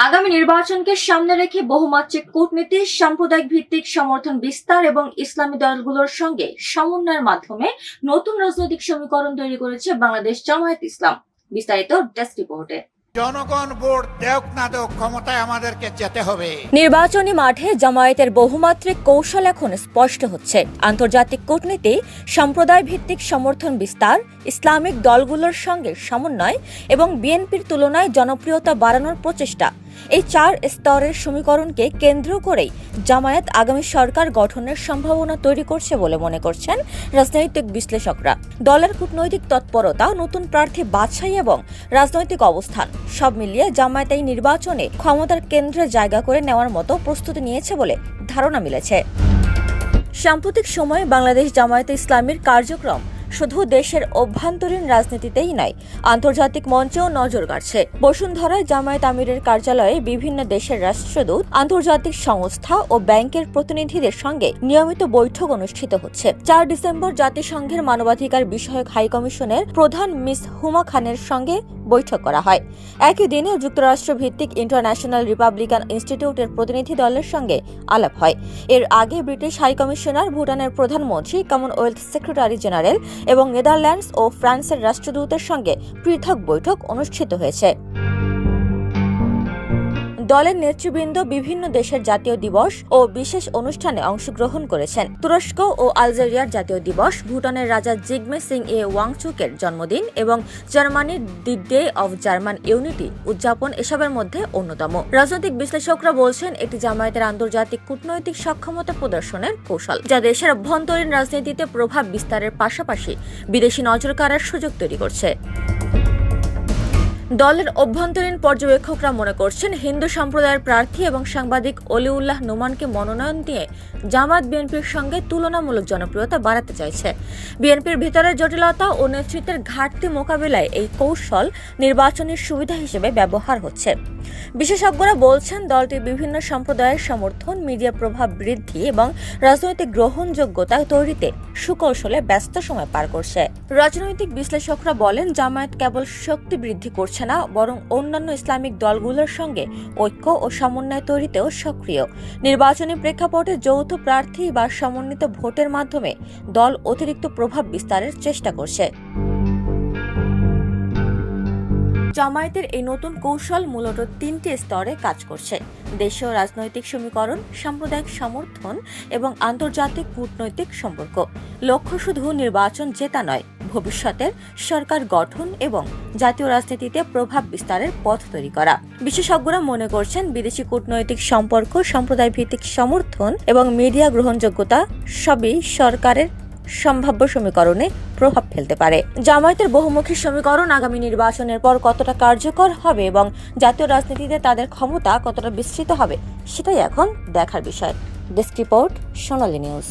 আগামী নির্বাচনকে সামনে রেখে বহুমাত্রিক কূটনীতি, সাম্প্রদায়িক ভিত্তিক সমর্থন বিস্তার এবং ইসলামী দলগুলোর সঙ্গে সমন্বয়ের মাধ্যমে নতুন রাজনৈতিক সমীকরণ তৈরি করেছে বাংলাদেশ জামায়াত ইসলাম। বিস্তারিত ডেস্ক রিপোর্টে। জনগণ ভোট দেখ না দেখ, ক্ষমতায় আমাদেরকে যেতে হবে। নির্বাচনী মাঠে জামায়াতের বহুমাত্রিক কৌশল এখন স্পষ্ট হচ্ছে। আন্তর্জাতিক কূটনীতি, সম্প্রদায় ভিত্তিক সমর্থন বিস্তার, ইসলামিক দলগুলোর সঙ্গে সমন্বয় এবং বিএনপির তুলনায় জনপ্রিয়তা বাড়ানোর প্রচেষ্টা, এই 4 স্তরের সমীকরণকে কেন্দ্র করেই জামায়াত আগামী সরকার গঠনের সম্ভাবনা তৈরি করছে বলে মনে করছেন রাজনৈতিক বিশ্লেষকরা। দলের কূটনৈতিক তৎপরতা, নতুন প্রার্থী বাছাই এবং রাজনৈতিক অবস্থান সব মিলিয়ে জামায়াত এই নির্বাচনে ক্ষমতার কেন্দ্রে জায়গা করে নেওয়ার মতো প্রস্তুতি নিয়েছে বলে ধারণা মিলেছে। সাম্প্রতিক সময়ে বাংলাদেশ জামায়াতে ইসলামীর কার্যক্রম শুধু দেশের অভ্যন্তরীণ রাজনীতিতেই নয়, আন্তর্জাতিক মঞ্চেও নজর কাড়ছে। বসুন্ধরায় জামায়াত আমিরের কার্যালয়ে বিভিন্ন দেশের রাষ্ট্রদূত, আন্তর্জাতিক সংস্থা ও ব্যাংকের প্রতিনিধিদের সঙ্গে নিয়মিত বৈঠক অনুষ্ঠিত হচ্ছে। 4 ডিসেম্বর জাতিসংঘের মানবাধিকার বিষয়ক হাইকমিশনের প্রধান মিস হুমা খানের সঙ্গে বৈঠক করা হয়। একই দিনে যুক্তরাষ্ট্র ভিত্তিক ইন্টারন্যাশনাল রিপাবলিকান ইনস্টিটিউটের প্রতিনিধি দলের সঙ্গে আলাপ হয়। এর আগে ব্রিটিশ হাইকমিশনার, ভুটানের প্রধানমন্ত্রী, কমনওয়েলথ সেক্রেটারি জেনারেল এবং নেদারল্যান্ডস ও ফ্রান্সের রাষ্ট্রদূতের সঙ্গে পৃথক বৈঠক অনুষ্ঠিত হয়েছে। দলের নেতৃবৃন্দ বিভিন্ন দেশের জাতীয় দিবস ও বিশেষ অনুষ্ঠানে অংশগ্রহণ করেছেন। তুরস্ক ও আলজেরিয়ার জাতীয় দিবস, ভুটানের রাজা জিগমে সিং এ ওয়াংচুকের জন্মদিন এবং জার্মানির the day of German unity উদযাপন এসবের মধ্যে অন্যতম। রাজনৈতিক বিশ্লেষকরা বলছেন, এটি জামায়াতের আন্তর্জাতিক কূটনৈতিক সক্ষমতা প্রদর্শনের কৌশল, যা দেশের অভ্যন্তরীণ রাজনীতিতে প্রভাব বিস্তারের পাশাপাশি বিদেশি নজর কাড়ার সুযোগ তৈরি করছে। দলের অভ্যন্তরীণ পর্যবেক্ষকরা মনে করছেন, হিন্দু সম্প্রদায়ের প্রার্থী এবং সাংবাদিক অলিউল্লাহ নোমানকে মনোনয়ন দিয়ে জামায়াত বিএনপির সঙ্গে তুলনামূলক জনপ্রিয়তা বাড়াতে চাইছে। বিএনপির ভেতরের জটিলতা ও নেতৃত্বের ঘাটতি মোকাবিলায় এই কৌশল নির্বাচনের সুবিধা হিসেবে ব্যবহার হচ্ছে। বিশেষজ্ঞরা বলছেন, দলটি বিভিন্ন সম্প্রদায়ের সমর্থন, মিডিয়া প্রভাব বৃদ্ধি এবং রাজনৈতিক গ্রহণযোগ্যতা তৈরিতে সুকৌশলে ব্যস্ত সময় পার করছে। রাজনৈতিক বিশ্লেষকরা বলেন, জামায়াত কেবল শক্তি বৃদ্ধি করছে না, বরং অন্যান্য ইসলামিক দলগুলোর সঙ্গে ঐক্য ও সমন্বয় তৈরিতেও সক্রিয়। নির্বাচনী প্রেক্ষাপটে যৌথ প্রার্থী বা সমন্বিত ভোটের মাধ্যমে দল অতিরিক্ত প্রভাব বিস্তারের চেষ্টা করছে। জামায়াতের এই নতুন কৌশল মূলত 3টি স্তরে কাজ করছে: দেশীয় রাজনৈতিক সমীকরণ, সাম্প্রদায়িক সমর্থন এবং আন্তর্জাতিক কূটনৈতিক সম্পর্ক। লক্ষ্য শুধু নির্বাচন জেতা নয়, ভবিষ্যতের সরকার গঠন এবং জাতীয় রাজনীতিতে প্রভাব বিস্তারের পথ তৈরি করা। বিশেষজ্ঞরা মনে করছেন, বিদেশি কূটনৈতিক সম্পর্ক, সম্প্রদায় ভিত্তিক সমর্থন এবং মিডিয়া গ্রহণযোগ্যতা সবই সরকারের সম্ভাব্য সমীকরণে প্রভাব ফেলতে পারে। জামায়াতের বহুমুখী সমীকরণ আগামী নির্বাচনের পর কতটা কার্যকর হবে এবং জাতীয় রাজনীতিতে তাদের ক্ষমতা কতটা বিস্তৃত হবে, সেটাই এখন দেখার বিষয়। ডেস্ক রিপোর্ট, সোনালী নিউজ।